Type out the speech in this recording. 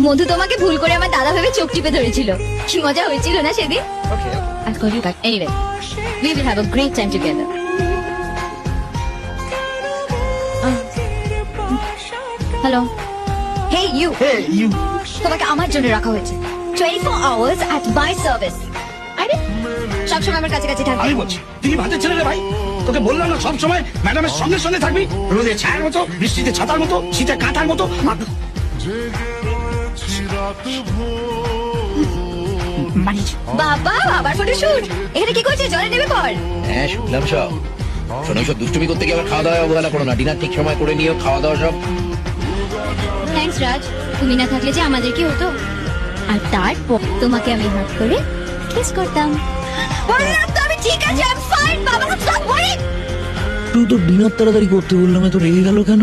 মধু তোমাকে ভুল করে আমার দাদা ভেবে চোখ টিপে ধরেছিল। কি মজা হয়েছিল না সেদিন? I'll call you back. Anyway, we will have a great time together. Hello. Hey you. Hey, you. তোমাকে আমার জন্য রাখা হয়েছে 24 hours at my service. আরে সবসময় আমার কাছে কাছে থাকবে। আমি বলছি তুই ভাতের ছেলে রে ভাই, তোকে বললাম না সব সময় ম্যাডামের সঙ্গে সঙ্গে থাকবি, রোদে ছায়ার মতো, বৃষ্টিতে ছাতার মতো, শীতে কাঁথার মতো। বাবা আবার ফটোশুট, এখানে কি করছিস? জলে নেমে পড়। হ্যাঁ শুনলাম সব। শোনো সব দুষ্টুমি করতে গিয়ে আবার খাওয়া দাওয়া অবহেলা করো না। ডিনার ঠিক সময় করে নিও, খাওয়া দাওয়া সব। থ্যাঙ্কস রাজ, তুমি না থাকলে যে আমাদের কি হতো। আর তারপর তোমাকে আমি হাত করে কিস করতাম। বললাম তো আমি ঠিক আছে, আই এম ফাইন বাবা, স্টপ ওয়ারিং। তুই তো ডিনার তাড়াতাড়ি করতে বললাম, এত রেগে গেল কেন?